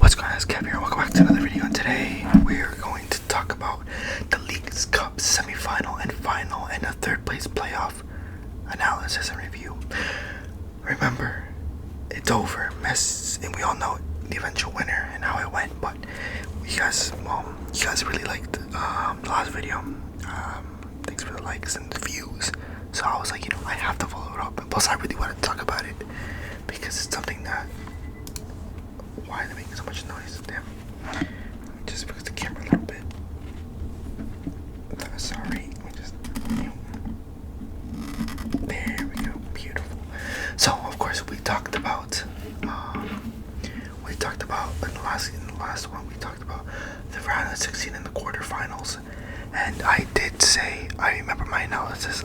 What's going on, it's Kev here. Welcome back to another video, and today we're going to talk about the League's Cup semi-final and final and a third place playoff analysis and review. Remember, it's over. Messi, and we all know the eventual winner and how it went, but you guys really liked the last video. Thanks for the likes and the views. So I was like, I have to follow it up, and plus I really want to talk about it because it's something that. Why are they making so much noise? Damn. Just because the camera a little bit. Sorry. There we go. Beautiful. So of course we talked about in the last one we talked about the round of 16 in the quarterfinals. And I did say, I remember my analysis.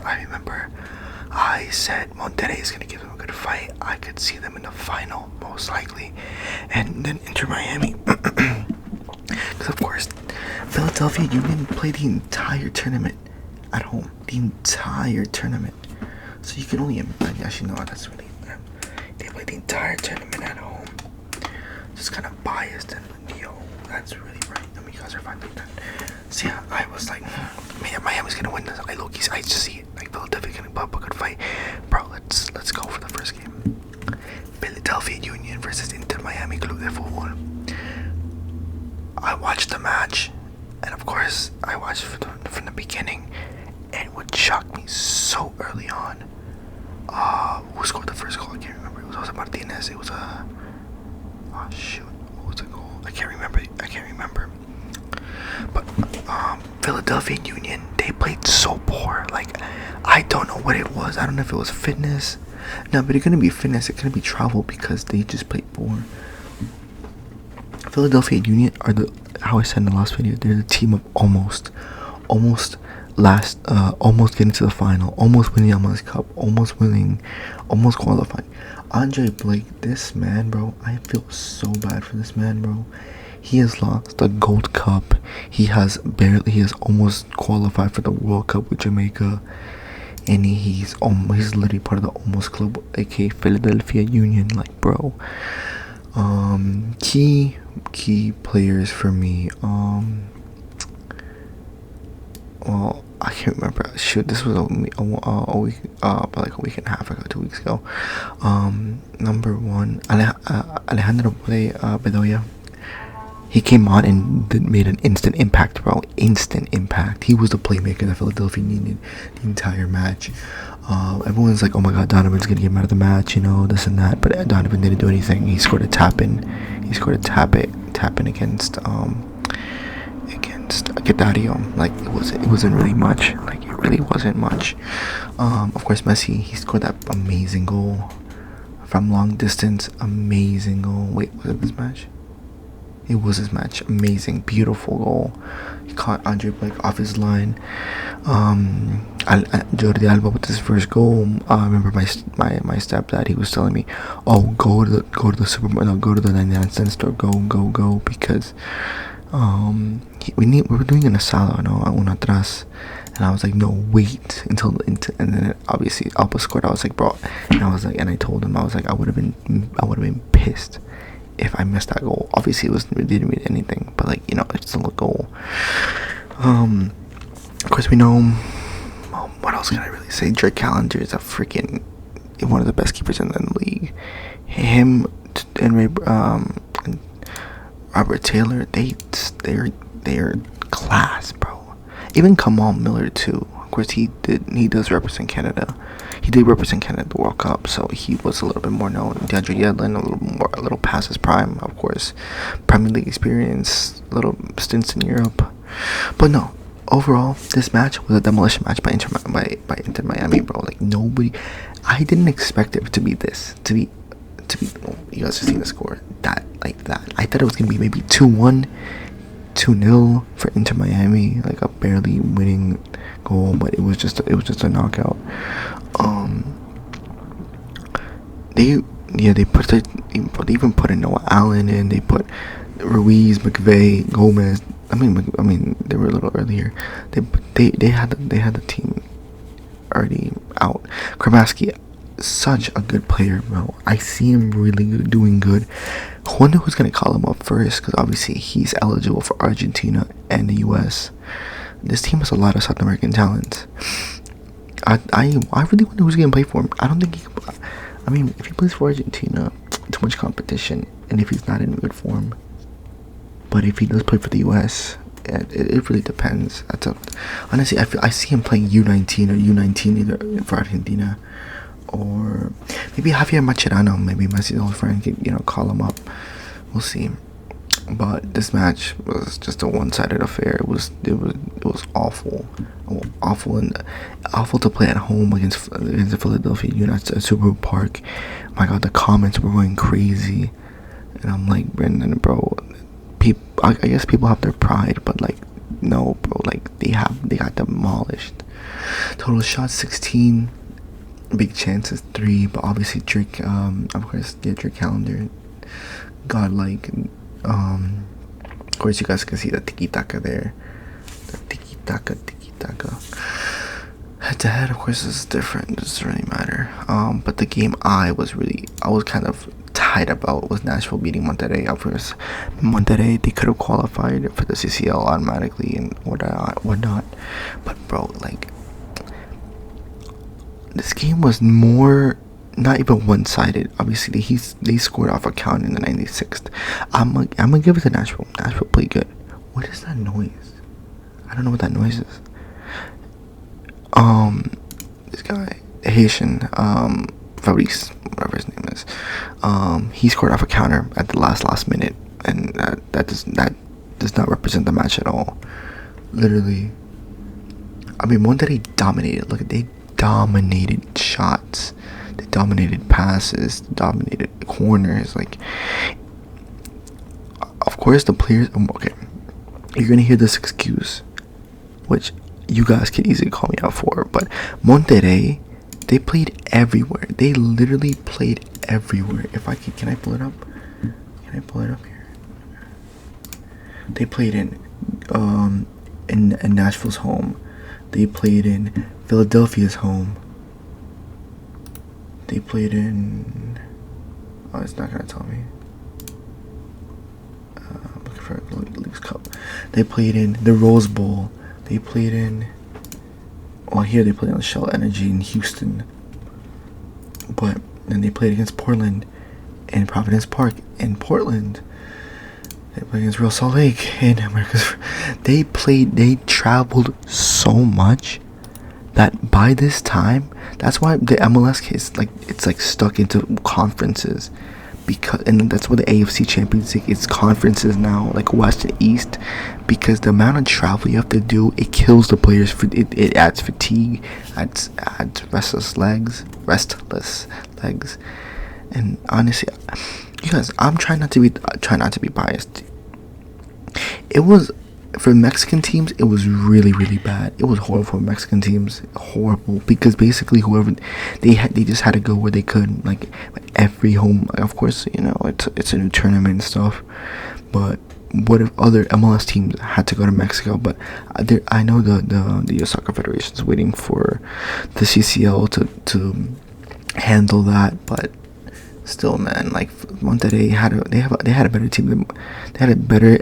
I said Monterrey is going to give them a good fight. I could see them in the final, most likely. And then Inter Miami. Because, of course, Philadelphia Union played the entire tournament at home. The entire tournament. So you can only imagine. Actually, no, that's really them. They played the entire tournament at home. Just kind of biased. And, that's really right. You guys are fine with that. So, yeah, I was like, Miami's going to win this. I just see it. Like, Philadelphia's going to put up a good fight. Bro, let's go for the first game. Philadelphia Union versus Inter Miami Club de Fútbol. I watched the match, and of course, I watched from the beginning, and what shocked me so early on, who scored the first goal? I can't remember. It was Jose Martinez. It was a... Oh, shoot. What was the goal? I can't remember. But, Philadelphia Union, they played so poor. Like, I don't know what it was. I don't know if it was fitness. No, but it's going to be fitness. It's going to be travel because they just played poor. Philadelphia Union are how I said in the last video, they're the team of almost getting to the final, almost winning the MLS Cup, almost qualifying. Andre Blake, this man, bro, I feel so bad for this man, bro. He has lost the Gold Cup. He has almost qualified for the World Cup with Jamaica. And he's literally part of the almost club, aka Philadelphia Union. Like, bro. Key players for me. Well, I can't remember. Shoot, this was a week, like a week and a half ago, 2 weeks ago. Number one, Alejandro Bedoya. He came on and made an instant impact, bro. Instant impact. He was the playmaker that Philadelphia needed the entire match. Everyone's like, oh my god, Donovan's gonna get him out of the match, this and that. But Donovan didn't do anything. He scored a tap-in. Tap-in against Getario. Like, it wasn't really much. Like, it really wasn't much. Of course, Messi, he scored that amazing goal from long distance. Amazing goal. Wait, was it this match? It was his match. Amazing, beautiful goal. He caught Andre Blake off his line. Jordi Alba with his first goal. I remember my stepdad. He was telling me, "Oh, go to the supermarket. No, go to the 99-cent store. Go, because we were doing an asado, una atrás." And I was like, no, wait and then obviously Alba scored. I was like, bro, and I told him, I was like, I would have been pissed if I missed that goal. Obviously it didn't mean anything, but like, it's still a goal. Of course we know, what else can I really say? Drake Callender is one of the best keepers in the league. Him and Robert Taylor, they're class, bro. Even Kamal Miller too. Of course he does represent Canada. He did represent Canada at the World Cup, so he was a little bit more known. DeAndre Yedlin, a little past his prime, of course. Premier League experience, little stints in Europe. But no, overall, this match was a demolition match by Inter Miami, bro. Like, I didn't expect it to be this. To be. You guys have seen the score. That. I thought it was gonna be maybe 2-1. 2-0 for Inter Miami, like a barely winning goal, but it was just a knockout. They even put in Noah Allen in. They put Ruiz, McVeigh, Gomez. I mean, they were a little earlier. They had the team already out. Kramaski, such a good player, bro. I see him really good, doing good. I wonder who's gonna call him up first, because obviously he's eligible for Argentina and the U.S. This team has a lot of South American talent. I really wonder who's gonna play for him. I don't think he can. I mean, if he plays for Argentina, too much competition, and if he's not in good form. But if he does play for the U.S., it really depends. Honestly, I see him playing U19 or U19 either for Argentina, or maybe Javier Mascherano, maybe Messi's old friend, could call him up. We'll see. But this match was just a one-sided affair. It was awful, and awful to play at home against the Philadelphia Unions at Super Bowl Park. My God, the comments were going crazy, and I'm like, Brendan, bro. I guess people have their pride, but like, no, bro. Like they got demolished. Total shots 16, big chances 3, but obviously Drake, of course, Drake calendar, godlike. Of course, you guys can see the tiki taka there. The tiki taka. Head to head, of course, is different. It doesn't really matter. But the game I was kind of tight about was Nashville beating Monterrey. Of course, Monterrey, they could have qualified for the CCL automatically and whatnot. But bro, like, this game was more. Not even one-sided. Obviously, they scored off a count in the 96th. I'm gonna give it to Nashville. Nashville played good. What is that noise? I don't know what that noise is. This guy, Haitian, Fabrice, whatever his name is, he scored off a counter at the last minute, and that does not represent the match at all. Literally, I mean, Monterrey dominated. Look, they dominated shots. They dominated passes, dominated corners. Like, of course, the players. Okay, you're gonna hear this excuse, which you guys can easily call me out for. But Monterrey, they played everywhere. They literally played everywhere. Can I pull it up? Can I pull it up here? They played in Nashville's home. They played in Philadelphia's home. They played in. Oh, it's not gonna tell me. I'm looking for a Leagues Cup. They played in the Rose Bowl. They played in. Well, here they played on Shell Energy in Houston. But then they played against Portland in Providence Park in Portland. They played against Real Salt Lake in America's. They traveled so much that by this time, that's why the MLS case, it's stuck into conferences, and that's why the AFC Champions League is conferences now, like West and East, because the amount of travel you have to do, it kills the players. It adds fatigue, adds restless legs, and honestly, you guys, I'm trying not to be biased. It was. For Mexican teams, it was really, really bad. It was horrible for Mexican teams. Horrible. Because basically whoever they just had to go where they could. Like every home, of course, it's a new tournament and stuff. But what if other MLS teams had to go to Mexico? But I know the US Soccer Federation is waiting for the CCL to handle that. But still, man, like Monterrey had a better team. They had a better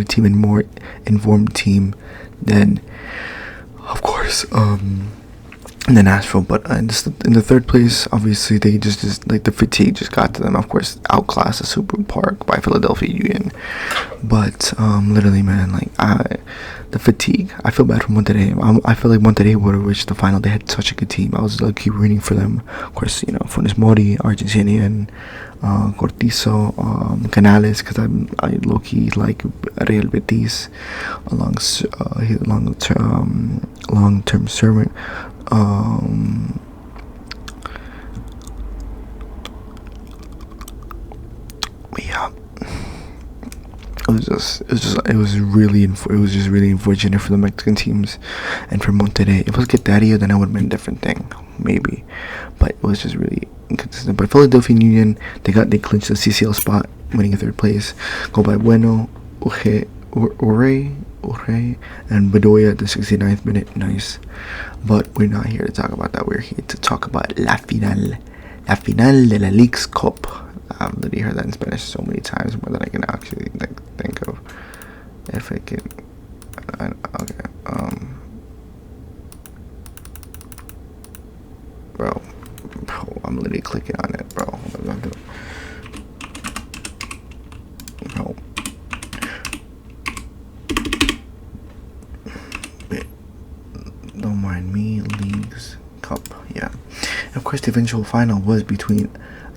team and more informed team than, of course, in the Nashville. But in the third place, obviously they just like the fatigue just got to them. Of course, outclassed the Super Park by Philadelphia Union. But literally, man, like the fatigue. I feel bad for Monterrey. I feel like Monterrey would have reached the final. They had such a good team. I was lucky rooting for them. Of course, Funes Mori, Argentinian, Cortizo, Canales, because I low-key like Real Betis, long-term servant. Yeah, it was really unfortunate for the Mexican teams and for Monterrey. If it was Getario, then it would have been a different thing, maybe. But it was just really inconsistent. But Philadelphia Union, they clinched the CCL spot, winning in third place. Go by Bueno, Ure, Ure and Bedoya at the 69th minute. Nice. But we're not here to talk about that. We're here to talk about La Final. La Final de la League's Cup. I've literally heard that in Spanish so many times, more than I can actually think of. If I can. Okay. Bro, I'm literally clicking on it, bro. Bro. Don't mind me. Leagues Cup. Yeah. And of course, the eventual final was between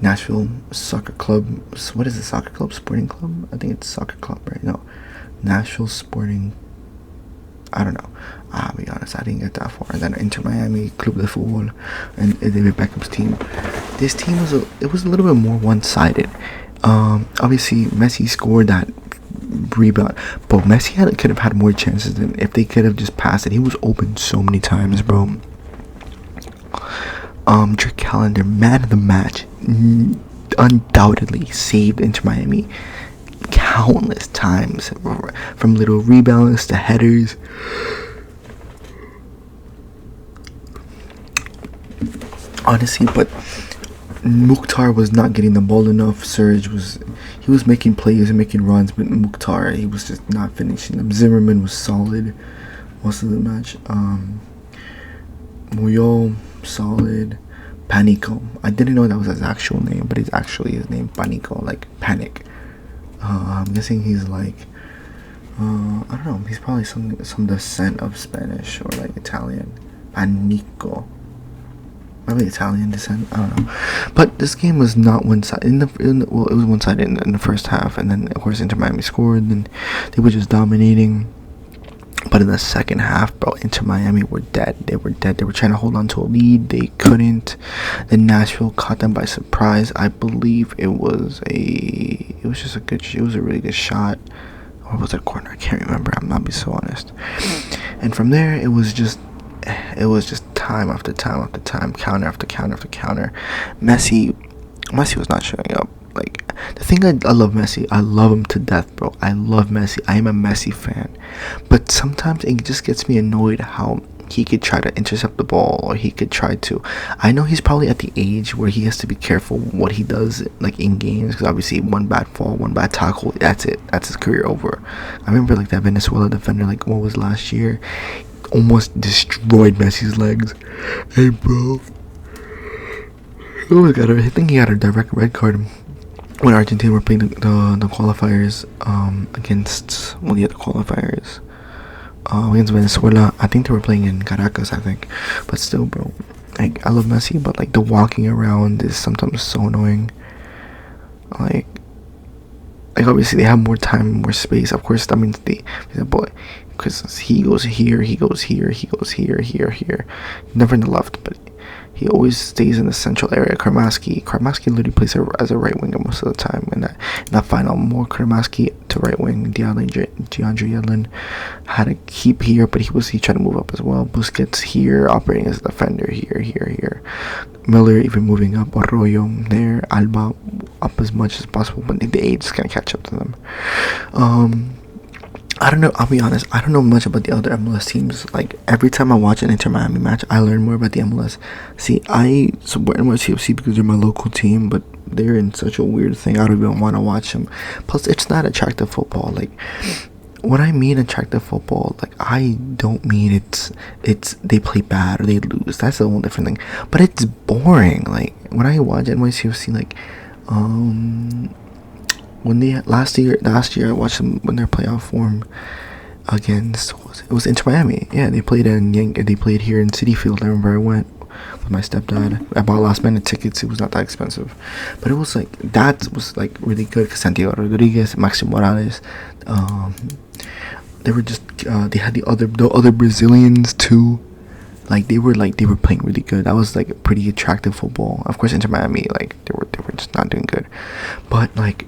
Nashville Soccer Club. What is it? Soccer Club? Sporting Club? I think it's Soccer Club, right? No. Nashville Sporting. I don't know. I'll be honest, I didn't get that far. And then Inter Miami, Club de Fútbol, and David Beckham's team. This team was a little bit more one-sided. Obviously, Messi scored that rebound, but Messi could have had more chances than if they could have just passed it. He was open so many times, bro. Drake Callender, man of the match, undoubtedly saved Inter Miami countless times, from little rebounds to headers. Honestly, but Mukhtar was not getting the ball enough. Serge was making plays and making runs, but Mukhtar, he was just not finishing them. Zimmerman was solid most of the match. Muyol, solid. Panico, I didn't know that was his actual name, but it's actually his name, Panico, like panic. I'm guessing he's like, I don't know, he's probably some descent of Spanish or like Italian. Panico, maybe Italian descent, I don't know. But this game was not one-sided. Well, it was one-sided in the first half, and then of course Inter Miami scored, and they were just dominating. But in the second half, bro, Inter Miami were dead. They were dead. They were trying to hold on to a lead. They couldn't. Then Nashville caught them by surprise. I believe it was a really good shot. Or was it a corner? I can't remember. I'm not being so honest. And from there, it was just time after time after time, counter after counter after counter. Messi was not showing up. Like, the thing I love Messi. I love him to death, bro. I love Messi. I am a Messi fan. But sometimes it just gets me annoyed how he could try to intercept the ball, or he could try to. I know he's probably at the age where he has to be careful what he does, like in games, because obviously one bad fall, one bad tackle, that's it. That's his career over. I remember like that Venezuela defender, like what was last year, almost destroyed Messi's legs. Hey, bro. Oh my god! I think he had a direct red card when Argentina were playing the qualifiers against the qualifiers against Venezuela. I think they were playing in Caracas, I think. But still, bro, like, I love Messi, but like the walking around is sometimes so annoying. Like obviously they have more time, more space. Of course, that means because he goes here, he goes here, he goes here, never in the left, but he always stays in the central area. Karmaski literally plays as a right winger most of the time. In that final, more Karmaski to right wing. DeAndre Yedlin had to keep here, but he tried to move up as well. Busquets here, operating as a defender here. Miller even moving up. Arroyo there. Alba up as much as possible, but the age is gonna catch up to them. I don't know, I'll be honest, I don't know much about the other MLS teams. Like, every time I watch an Inter Miami match, I learn more about the MLS. See, I support NYCFC because they're my local team, but they're in such a weird thing, I don't even want to watch them. Plus, it's not attractive football. Like, when I mean attractive football, like, I don't mean it's they play bad or they lose. That's a whole different thing. But it's boring. Like, when I watch NYCFC, like, when they last year I watched them when their playoff form against it was Inter Miami. Yeah, they played here in Citi Field. I remember I went with my stepdad. I bought last minute tickets. It was not that expensive, but it was like that was like really good. Cause Santiago Rodriguez, Maxi Morales, they were just they had the other Brazilians too. Like they were playing really good. That was like a pretty attractive football. Of course, Inter Miami, like they were just not doing good, but like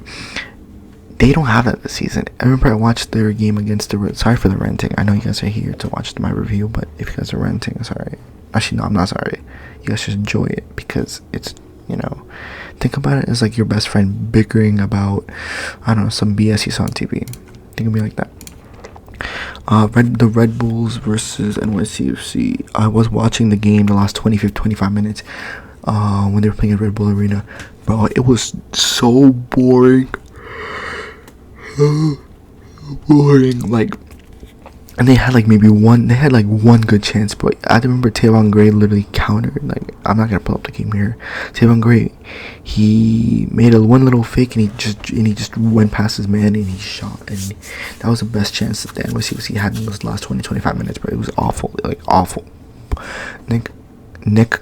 they don't have that this season. I remember I watched their game against sorry for the ranting. I know you guys are here to watch my review, but if you guys are ranting, sorry. Actually, no, I'm not sorry. You guys should enjoy it because it's, think about it as like your best friend bickering about, I don't know, some BS you saw on TV. Think of me like that. The Red Bulls versus NYCFC. I was watching the game the last 25 minutes when they were playing at Red Bull Arena. Bro, it was so boring. Boring. Like, and they had like one good chance, but I remember Tavon Gray literally countered. Like, I'm not gonna pull up the game here. Tavon Gray, he made one little fake and he just went past his man and he shot, and that was the best chance that the NYCFC had in those last 25 minutes. But it was awful, like awful. Nick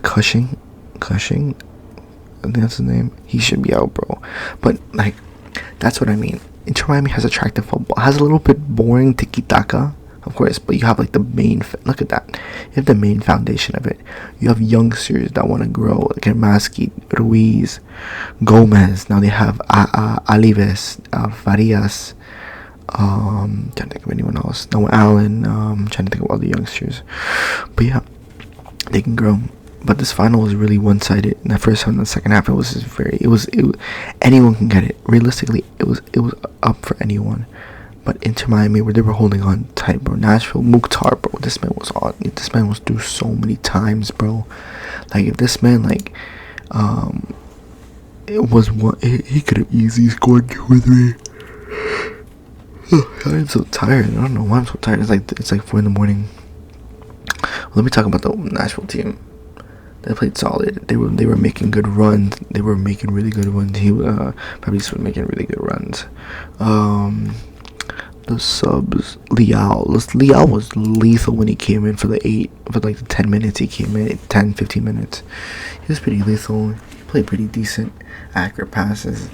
Cushing, I think that's his name. He should be out, bro. But like, that's what I mean. Inter Miami has attractive football. It has a little bit boring tiki-taka, of course, but you have like the main. Look at that. You have the main foundation of it. You have youngsters that want to grow, like Maski, Ruiz, Gomez. Now they have Alives, Farias. Trying to think of anyone else. No, Allen. Trying to think of all the youngsters. But yeah, they can grow. But this final was really one-sided. In the first half and the second half, it was anyone can get it. Realistically, it was up for anyone. But Inter Miami, where they were holding on tight, bro. Nashville, Mukhtar, bro. This man was through so many times, bro. Like, if this man, like, it was one, he could have easily scored 2 or 3. I'm so tired. I don't know why I'm so tired. It's like 4 in. Let me talk about the Nashville team. They played solid. They were making good runs. They were making really good runs. Fabrice was making really good runs. The subs, Leal was lethal when he came in for the 10 minutes. He came in 10-15 minutes. He was pretty lethal. He played pretty decent, accurate passes.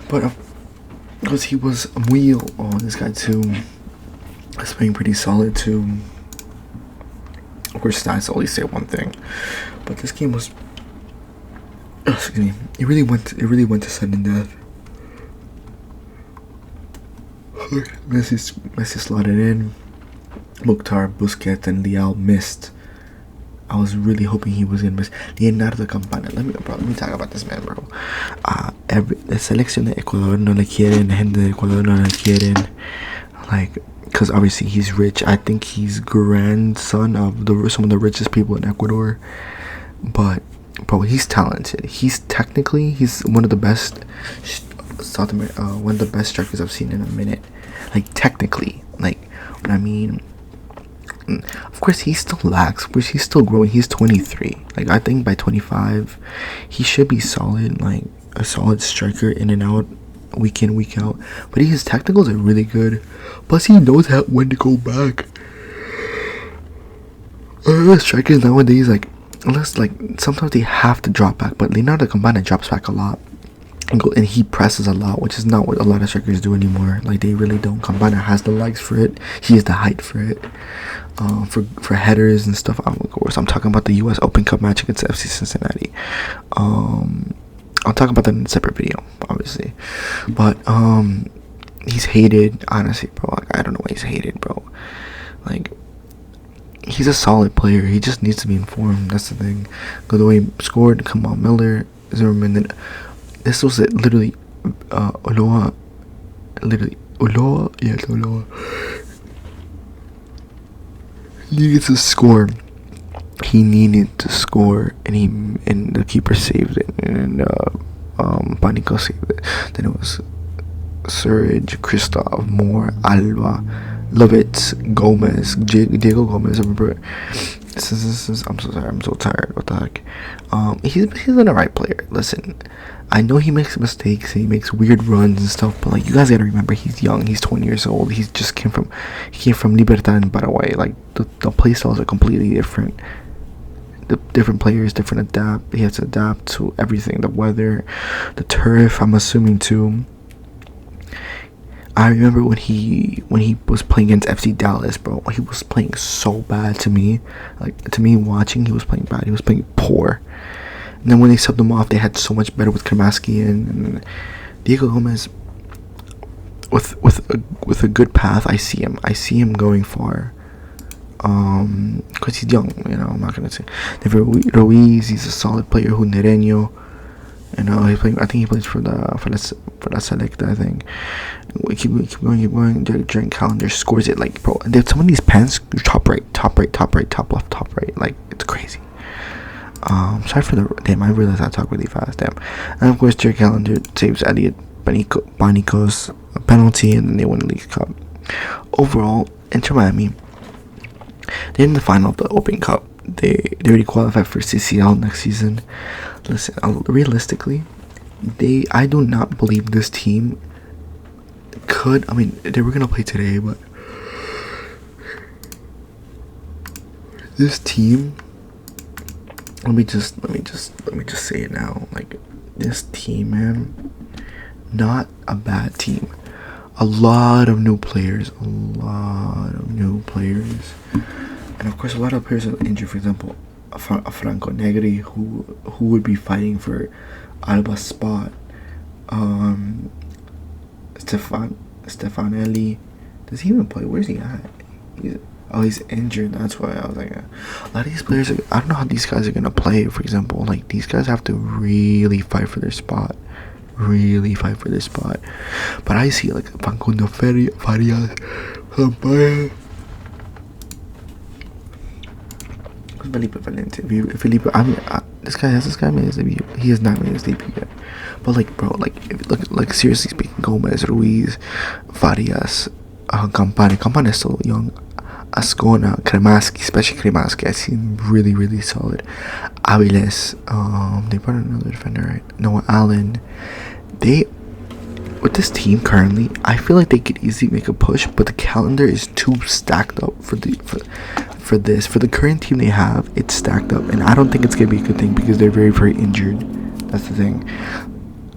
But because he was a wheel on this guy too, was playing pretty solid too. Of course, stats only say one thing, but this game was. Excuse me. It really went to sudden death. Messi slotted in. Mukhtar, Busquets, and Leal missed. I was really hoping he was gonna miss. Leonardo Campana. Let me talk about this man, bro. La selección de Ecuador no le quieren. La gente de Ecuador no le quieren. Like, because obviously he's rich. I think he's grandson of some of the richest people in Ecuador. But bro, he's talented. He's one of the best one of the best strikers I've seen in a minute. Like, technically, like, what I mean. Of course, he still lacks. Of course, he's still growing. He's 23. Like, I think by 25, he should be solid. Like, a solid striker in and out, week in, week out. But his technicals are really good. Plus, he knows when to go back. Strikers nowadays, like, sometimes they have to drop back. But Leonardo Campana drops back a lot. And he presses a lot, which is not what a lot of strikers do anymore. Like, they really don't. Campana has the legs for it. He has the height for it. For headers and stuff. Of course, I'm talking about the U.S. Open Cup match against FC Cincinnati. I'll talk about that in a separate video, obviously. But he's hated, honestly, bro. Like, I don't know why he's hated, bro. Like, he's a solid player. He just needs to be informed. That's the thing. Godoy scored. Come on, Miller, Zimmerman. Then this was it. Literally, Ulloa. Yes, Ulloa. Needed to score. He needed to score, and the keeper saved it, and Panico saved it. Then it was Surridge, Christoph, Moore, Alba, Lovitz, Gomez, Diego Gomez. I remember. This is. I'm so sorry. I'm so tired. What the heck? He's an alright player. Listen, I know he makes mistakes and he makes weird runs and stuff, but like, you guys gotta remember, he's young. He's 20 years old. He came from Libertad in Paraguay. Like, the play styles are completely different. The different players, adapt. He has to adapt to everything, the weather, the turf. I'm assuming too. I remember when he was playing against FC Dallas, bro. He was playing so bad to me. Like, to me watching, he was playing bad. He was playing poor. And then when they subbed him off, they had so much better with Kremaski and Diego Gomez. With a good path, I see him going far. Cause he's young, I'm not gonna say. Ruiz, he's a solid player. Junereño, he's playing. I think he plays for the Selecta. I think. We keep going. During calendar scores it like, bro. Some of these pens, top right, top left, top right. Like, it's crazy. Sorry for the damn. I realized I talk really fast. Damn. And of course, Jerry Calendar saves Elliot Bonico's penalty, and then they win the League Cup. Overall, Inter Miami, they're in the final of the Open Cup. They already qualified for CCL next season. Listen, realistically, I do not believe this team could. I mean, they were gonna play today, but this team. Let me just say it now. Like, this team, man, not a bad team. A lot of new players, and of course a lot of players are injured. For example, Franco Negri, who would be fighting for Alba's spot. Stefanelli, does he even play? Where's he at? He's injured. That's why I was like, a lot of these players, I don't know how these guys are gonna play. For example, like, these guys have to really fight for their spot. But I see like Facundo Farias, Felipe Valente. This guy made his debut. He has not made his debut yet. But like, bro, like seriously speaking, Gomez, Ruiz, Farias, Campana is still young. Ascona, Kremaski, especially Kremaski, I see him really solid. Aviles, they brought another defender, right? Noah Allen. With this team currently, I feel like they could easily make a push, but the calendar is too stacked up for the current team they have. It's stacked up, and I don't think it's gonna be a good thing because they're very injured. That's the thing.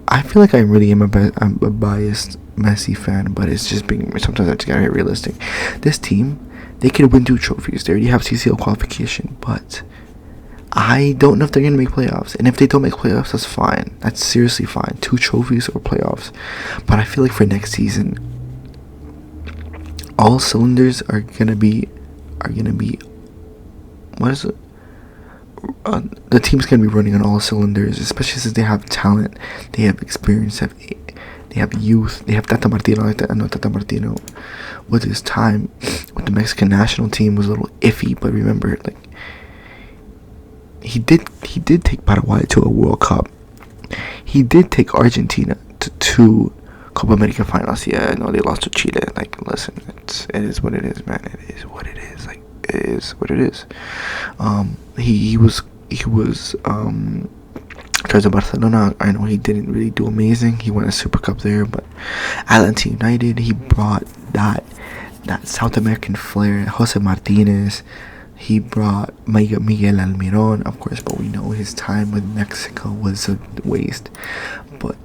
I feel like I really am a biased Messi fan, but it's just sometimes I just gotta get realistic. This team, they could win 2 trophies. They already have CCL qualification, but I don't know if they're going to make playoffs. And if they don't make playoffs, that's fine. That's seriously fine. 2 trophies or playoffs. But I feel like for next season, all cylinders are going to be what is it? The team's going to be running on all cylinders, especially since they have talent, they have experience, they have youth, they have Tata Martino. I know Tata Martino with his time with the Mexican national team was a little iffy, but remember, like, he did take Paraguay to a World Cup. He did take Argentina to 2 Copa America finals. Yeah, no, they lost to Chile. Like, listen, it is what it is, man. It is what it is. Like, it is what it is. He was towards Barcelona. I know he didn't really do amazing. He won a Super Cup there, but Atlanta United, he brought that South American flair. Jose Martinez. He brought Miguel Almiron, of course, but we know his time with Mexico was a waste. But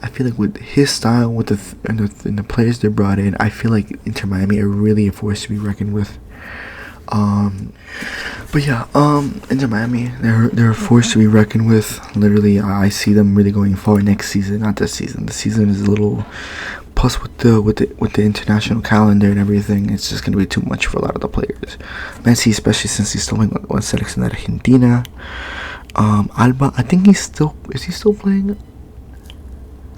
I feel like with his style, with the players they brought in, I feel like Inter Miami are really a force to be reckoned with. But yeah, Inter Miami, they're a force to be reckoned with. Literally, I see them really going forward next season, not this season. The season is a little. Plus, with the international calendar and everything, it's just gonna be too much for a lot of the players. Messi, especially since he's still playing with Selección Argentina. Alba, I think is he still playing?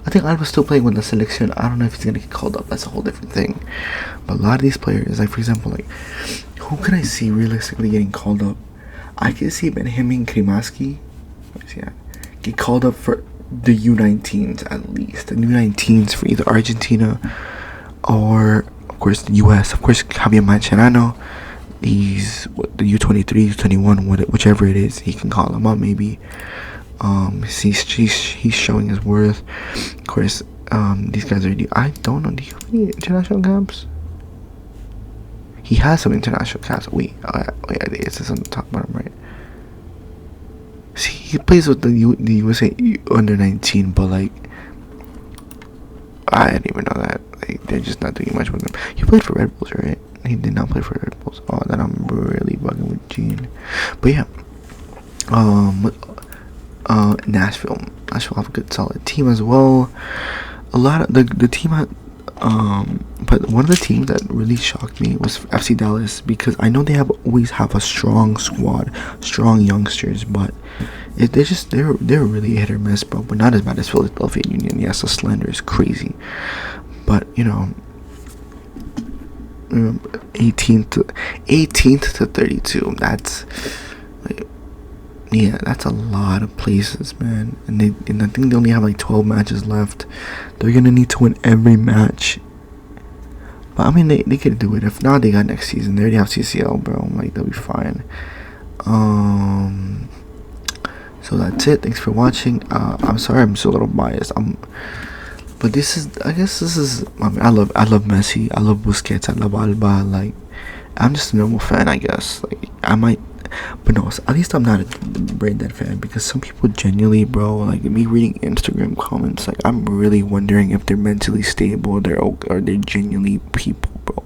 I think Alba's still playing with the Selección. I don't know if he's gonna get called up. That's a whole different thing. But a lot of these players, like for example, like who can I see realistically getting called up? I can see Benjamin Kremaski get called up for the U19s at least. The U19s for either Argentina or, of course, the US. Of course, Javier Mascherano. He's the U23, U21, whichever it is. He can call him up maybe. He's showing his worth. Of course, these guys are. I don't know. Do you have any international caps? He has some international caps. Wait, it says on the top bottom right. See, he plays with the USA under 19, but like, I didn't even know that. Like, they're just not doing much with him. He played for Red Bulls, right? He did not play for Red Bulls. Oh, then I'm really bugging with Gene. But yeah, Nashville have a good solid team as well. A lot of the team But one of the teams that really shocked me was FC Dallas, because I know they always have a strong squad, strong youngsters, but they're really hit or miss, bro. But not as bad as Philadelphia Union. Yes, the slender is crazy, but 18th to 32. That's like, yeah, that's a lot of places, man. And I think they only have like 12 matches left. They're gonna need to win every match. But I mean, they could do it. If not, they got next season. They already have CCL, bro. Like, they'll be fine. So that's it. Thanks for watching. I'm sorry, I'm still a little biased. But I guess this is. I mean, I love Messi. I love Busquets. I love Alba. Like, I'm just a normal fan, I guess. Like, I might. But no, at least I'm not a brain dead fan, because some people genuinely, bro, like me reading Instagram comments, like I'm really wondering if they're mentally stable, or they're genuinely people, bro.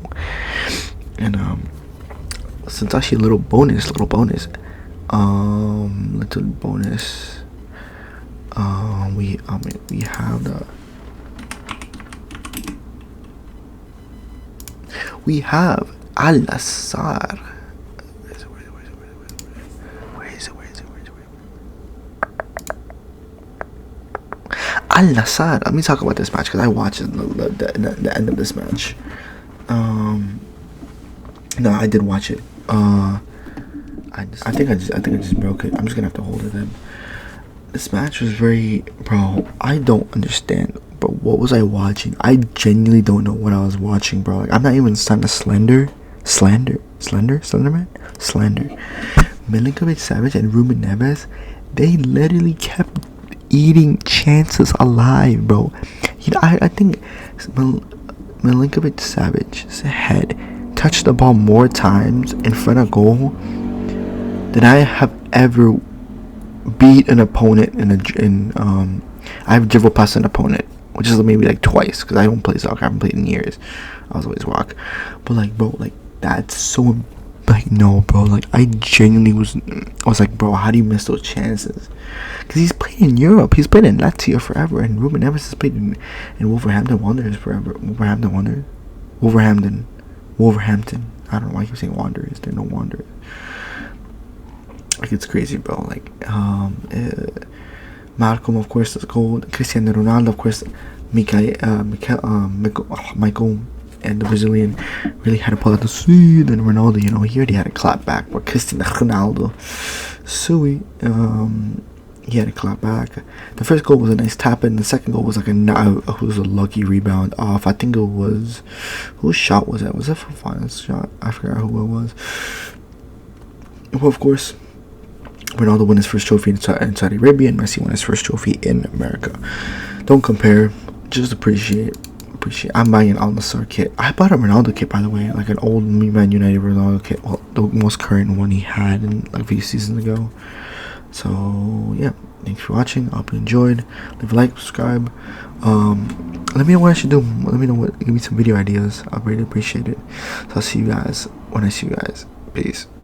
And since actually little bonus, we have Al-Nassr. Al-Nassr. Let me talk about this match, because I watched the end of this match. No, I did watch it. I think I just broke it. I'm just gonna have to hold it then. This match was very, bro. I don't understand. But what was I watching? I genuinely don't know what I was watching, bro. Like, I'm not even starting to slander. Milinkovic Savic and Ruben Neves, they literally kept eating chances alive, bro. I think Milinkovic Savic's head touched the ball more times in front of goal than I have ever beat an opponent I've dribbled past an opponent, which is maybe like twice, because I don't play soccer. I haven't played in years. I was always walk. But like, bro, like, that's so, like, no, bro. Like, I genuinely was like, bro, how do you miss those chances? Because he's played in Europe. He's played in Lazio forever, and Ruben Neves has played in Wolverhampton Wanderers forever. Wolverhampton. I don't know why I keep saying Wanderers. They're no Wanderers. Like, it's crazy, bro. Like, Malcolm, of course, is gold. Cristiano Ronaldo, of course. Michael, and the Brazilian really had to pull out the suit. And Ronaldo, he already had a clap back. But Cristiano Ronaldo, he had a clap back. The first goal was a nice tap in. The second goal was like a lucky rebound off. I think it was, whose shot was that? Was that Fofana's shot? I forgot who it was. Well, of course, Ronaldo won his first trophy in Saudi Arabia, and Messi won his first trophy in America. Don't compare, just appreciate. I'm buying an Al-Nassr kit. I bought a Ronaldo kit, by the way, like an old Man United Ronaldo kit. Well, the most current one he had in like a few seasons ago. So yeah, thanks for watching. I hope you enjoyed. Leave a like, subscribe. Let me know what I should do. Let me know give me some video ideas. I'd really appreciate it. So I'll see you guys when I see you guys. Peace.